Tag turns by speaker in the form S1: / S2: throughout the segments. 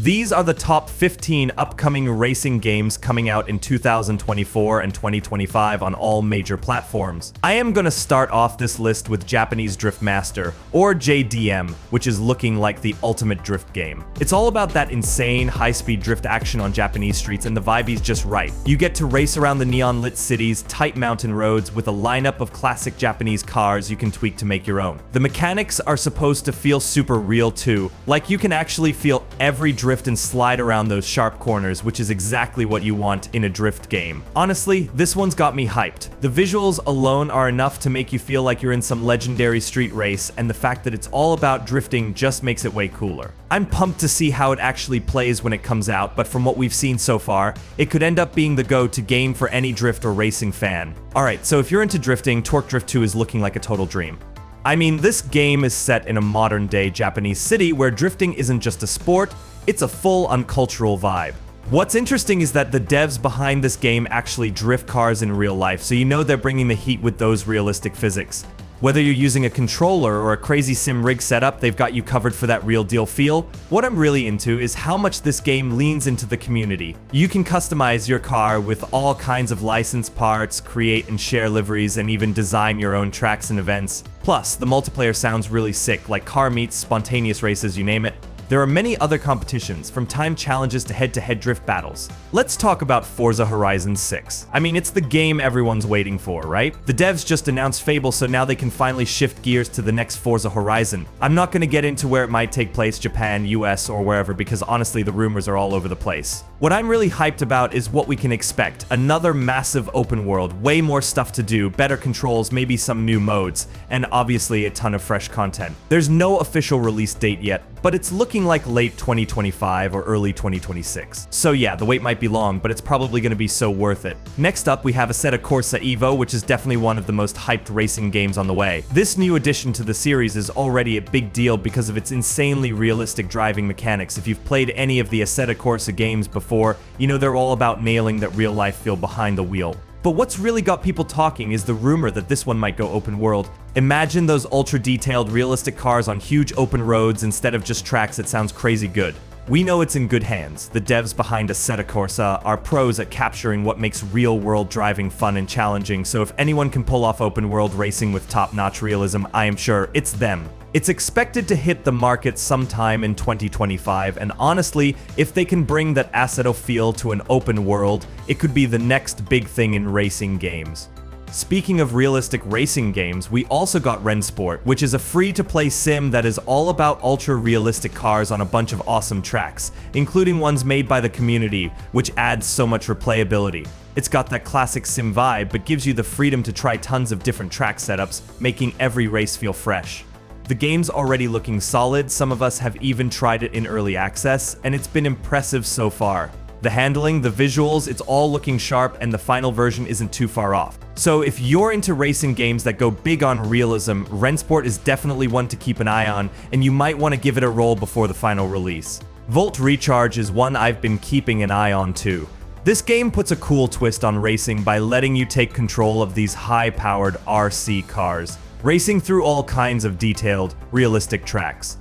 S1: These are the top 15 upcoming racing games coming out in 2024 and 2025 on all major platforms. I am gonna start off this list with Japanese Drift Master, or JDM, which is looking like the ultimate drift game. It's all about that insane high-speed drift action on Japanese streets, and the vibe is just right. You get to race around the neon-lit cities, tight mountain roads with a lineup of classic Japanese cars you can tweak to make your own. The mechanics are supposed to feel super real too, like you can actually feel every drift and slide around those sharp corners, which is exactly what you want in a drift game. Honestly, this one's got me hyped. The visuals alone are enough to make you feel like you're in some legendary street race, and the fact that it's all about drifting just makes it way cooler. I'm pumped to see how it actually plays when it comes out, but from what we've seen so far, it could end up being the go-to game for any drift or racing fan. Alright, so if you're into drifting, Torque Drift 2 is looking like a total dream. I mean, this game is set in a modern-day Japanese city where drifting isn't just a sport, it's a full-on cultural vibe. What's interesting is that the devs behind this game actually drift cars in real life, so you know they're bringing the heat with those realistic physics. Whether you're using a controller or a crazy sim rig setup, they've got you covered for that real deal feel. What I'm really into is how much this game leans into the community. You can customize your car with all kinds of licensed parts, create and share liveries, and even design your own tracks and events. Plus, the multiplayer sounds really sick, like car meets, spontaneous races, you name it. There are many other competitions, from time challenges to head-to-head drift battles. Let's talk about Forza Horizon 6. I mean, it's the game everyone's waiting for, right? The devs just announced Fable, so now they can finally shift gears to the next Forza Horizon. I'm not gonna get into where it might take place, Japan, US, or wherever, because honestly, the rumors are all over the place. What I'm really hyped about is what we can expect. Another massive open world, way more stuff to do, better controls, maybe some new modes, and obviously a ton of fresh content. There's no official release date yet, but it's looking like late 2025 or early 2026. So yeah, the wait might be long, but it's probably going to be so worth it. Next up, we have Assetto Corsa Evo, which is definitely one of the most hyped racing games on the way. This new addition to the series is already a big deal because of its insanely realistic driving mechanics. If you've played any of the Assetto Corsa games before, you know they're all about nailing that real-life feel behind the wheel. But what's really got people talking is the rumor that this one might go open world. Imagine those ultra-detailed, realistic cars on huge open roads instead of just tracks. It sounds crazy good. We know it's in good hands. The devs behind Assetto Corsa are pros at capturing what makes real-world driving fun and challenging, so if anyone can pull off open-world racing with top-notch realism, I am sure it's them. It's expected to hit the market sometime in 2025, and honestly, if they can bring that Assetto feel to an open world, it could be the next big thing in racing games. Speaking of realistic racing games, we also got Rennsport, which is a free-to-play sim that is all about ultra-realistic cars on a bunch of awesome tracks, including ones made by the community, which adds so much replayability. It's got that classic sim vibe, but gives you the freedom to try tons of different track setups, making every race feel fresh. The game's already looking solid, some of us have even tried it in early access, and it's been impressive so far. The handling, the visuals, it's all looking sharp, and the final version isn't too far off. So if you're into racing games that go big on realism, Rennsport is definitely one to keep an eye on, and you might want to give it a roll before the final release. Volt Recharge is one I've been keeping an eye on too. This game puts a cool twist on racing by letting you take control of these high-powered RC cars, racing through all kinds of detailed, realistic tracks.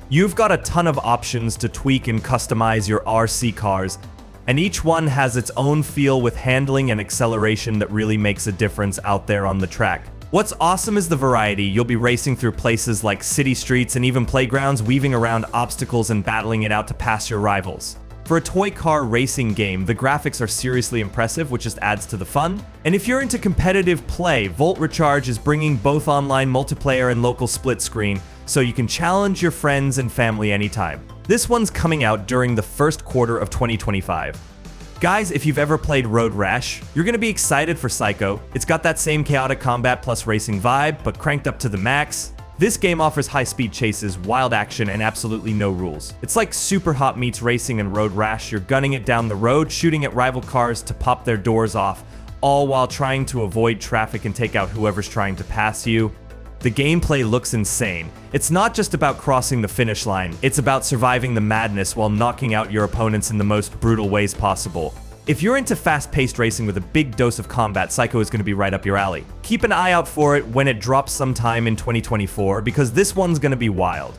S1: You've got a ton of options to tweak and customize your RC cars, and each one has its own feel with handling and acceleration that really makes a difference out there on the track. What's awesome is the variety. You'll be racing through places like city streets and even playgrounds, weaving around obstacles and battling it out to pass your rivals. For a toy car racing game, the graphics are seriously impressive, which just adds to the fun. And if you're into competitive play, Volt Recharge is bringing both online multiplayer and local split screen, so you can challenge your friends and family anytime. This one's coming out during the first quarter of 2025. Guys, if you've ever played Road Rash, you're gonna be excited for Psycho. It's got that same chaotic combat plus racing vibe, but cranked up to the max. This game offers high-speed chases, wild action, and absolutely no rules. It's like Super Hot meets racing and Road Rash. You're gunning it down the road, shooting at rival cars to pop their doors off, all while trying to avoid traffic and take out whoever's trying to pass you. The gameplay looks insane. It's not just about crossing the finish line, it's about surviving the madness while knocking out your opponents in the most brutal ways possible. If you're into fast-paced racing with a big dose of combat, Psycho is going to be right up your alley. Keep an eye out for it when it drops sometime in 2024, because this one's going to be wild.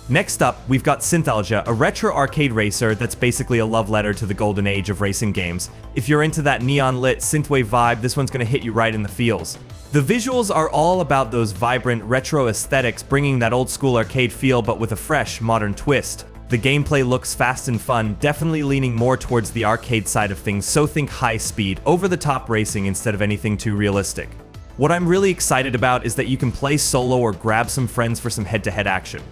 S1: Next up, we've got Synthalgia, a retro arcade racer that's basically a love letter to the golden age of racing games. If you're into that neon-lit synthwave vibe, this one's gonna hit you right in the feels. The visuals are all about those vibrant retro aesthetics, bringing that old school arcade feel but with a fresh, modern twist. The gameplay looks fast and fun, definitely leaning more towards the arcade side of things, so think high speed, over-the-top racing instead of anything too realistic. What I'm really excited about is that you can play solo or grab some friends for some head-to-head action.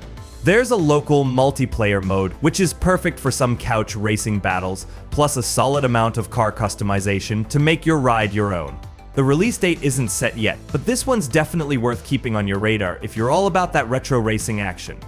S1: There's a local multiplayer mode, which is perfect for some couch racing battles, plus a solid amount of car customization to make your ride your own. The release date isn't set yet, but this one's definitely worth keeping on your radar if you're all about that retro racing action.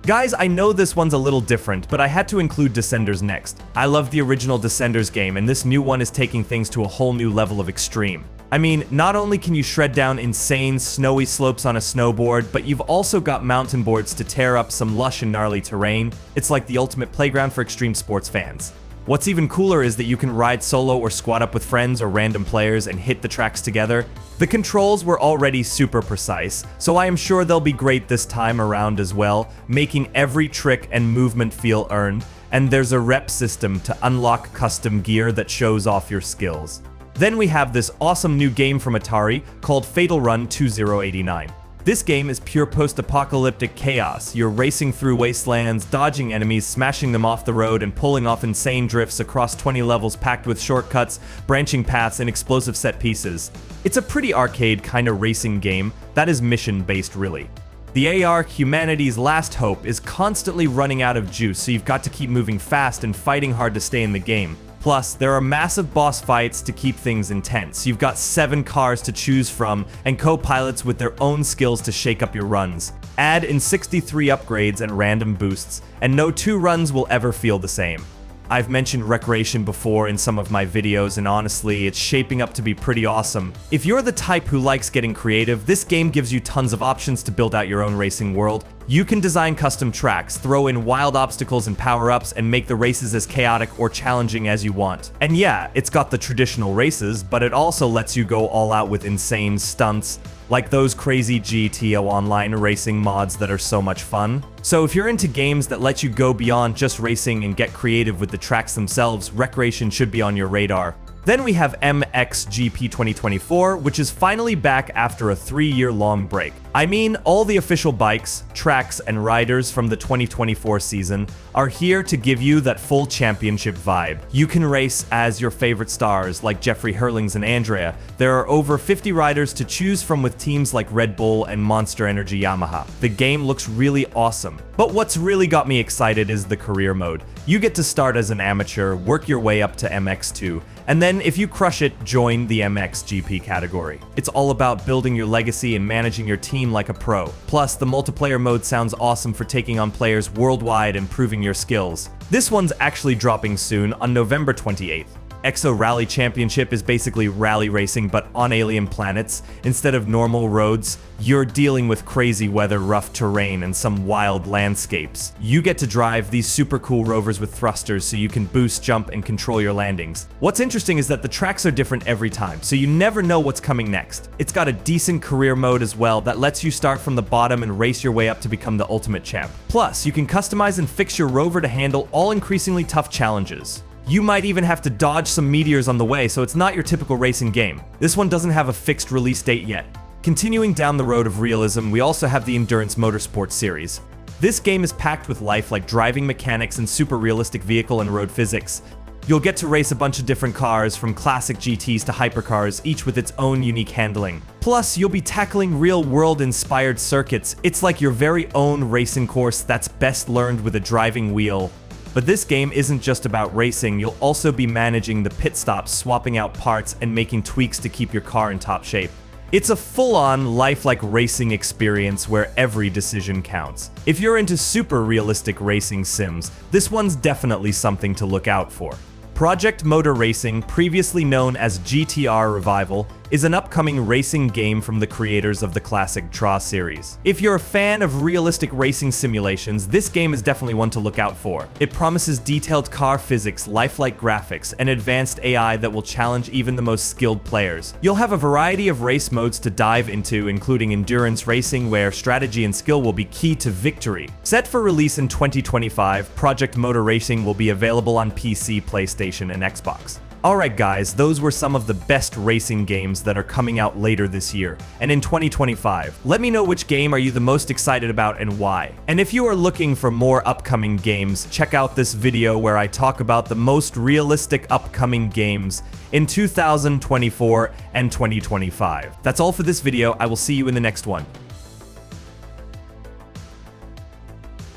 S1: Guys, I know this one's a little different, but I had to include Descenders next. I love the original Descenders game, and this new one is taking things to a whole new level of extreme. I mean, not only can you shred down insane snowy slopes on a snowboard, but you've also got mountain boards to tear up some lush and gnarly terrain. It's like the ultimate playground for extreme sports fans. What's even cooler is that you can ride solo or squad up with friends or random players and hit the tracks together. The controls were already super precise, so I am sure they'll be great this time around as well, making every trick and movement feel earned, and there's a rep system to unlock custom gear that shows off your skills. Then we have this awesome new game from Atari called Fatal Run 2089. This game is pure post-apocalyptic chaos. You're racing through wastelands, dodging enemies, smashing them off the road, and pulling off insane drifts across 20 levels packed with shortcuts, branching paths, and explosive set pieces. It's a pretty arcade kind of racing game that is mission-based really. The AR, humanity's last hope, is constantly running out of juice, so you've got to keep moving fast and fighting hard to stay in the game. Plus, there are massive boss fights to keep things intense. You've got 7 cars to choose from, and co-pilots with their own skills to shake up your runs. Add in 63 upgrades and random boosts, and no 2 runs will ever feel the same. I've mentioned recreation before in some of my videos, and honestly, it's shaping up to be pretty awesome. If you're the type who likes getting creative, this game gives you tons of options to build out your own racing world. You can design custom tracks, throw in wild obstacles and power-ups, and make the races as chaotic or challenging as you want. And yeah, it's got the traditional races, but it also lets you go all out with insane stunts, like those crazy GTO online racing mods that are so much fun. So if you're into games that let you go beyond just racing and get creative with the tracks themselves, recreation should be on your radar. Then we have MXGP 2024, which is finally back after a 3-year-long break. I mean, all the official bikes, tracks, and riders from the 2024 season are here to give you that full championship vibe. You can race as your favorite stars like Jeffrey Herlings and Andrea. There are over 50 riders to choose from with teams like Red Bull and Monster Energy Yamaha. The game looks really awesome. But what's really got me excited is the career mode. You get to start as an amateur, work your way up to MX2, and then if you crush it, join the MXGP category. It's all about building your legacy and managing your team like a pro. Plus, the multiplayer mode sounds awesome for taking on players worldwide and proving your skills. This one's actually dropping soon on November 28th. Exo Rally Championship is basically rally racing but on alien planets. Instead of normal roads, you're dealing with crazy weather, rough terrain, and some wild landscapes. You get to drive these super cool rovers with thrusters so you can boost, jump, and control your landings. What's interesting is that the tracks are different every time, so you never know what's coming next. It's got a decent career mode as well that lets you start from the bottom and race your way up to become the ultimate champ. Plus, you can customize and fix your rover to handle all increasingly tough challenges. You might even have to dodge some meteors on the way, so it's not your typical racing game. This one doesn't have a fixed release date yet. Continuing down the road of realism, we also have the Endurance Motorsport series. This game is packed with life like driving mechanics and super realistic vehicle and road physics. You'll get to race a bunch of different cars, from classic GTs to hypercars, each with its own unique handling. Plus, you'll be tackling real-world inspired circuits. It's like your very own racing course that's best learned with a driving wheel. But this game isn't just about racing, you'll also be managing the pit stops, swapping out parts, and making tweaks to keep your car in top shape. It's a full-on, lifelike racing experience where every decision counts. If you're into super realistic racing sims, this one's definitely something to look out for. Project Motor Racing, previously known as GTR Revival, is an upcoming racing game from the creators of the classic Tra series. If you're a fan of realistic racing simulations, this game is definitely one to look out for. It promises detailed car physics, lifelike graphics, and advanced AI that will challenge even the most skilled players. You'll have a variety of race modes to dive into, including endurance racing, where strategy and skill will be key to victory. Set for release in 2025, Project Motor Racing will be available on PC, PlayStation, and Xbox. Alright guys, those were some of the best racing games that are coming out later this year, and in 2025. Let me know which game are you the most excited about and why. And if you are looking for more upcoming games, check out this video where I talk about the most realistic upcoming games in 2024 and 2025. That's all for this video. I will see you in the next one.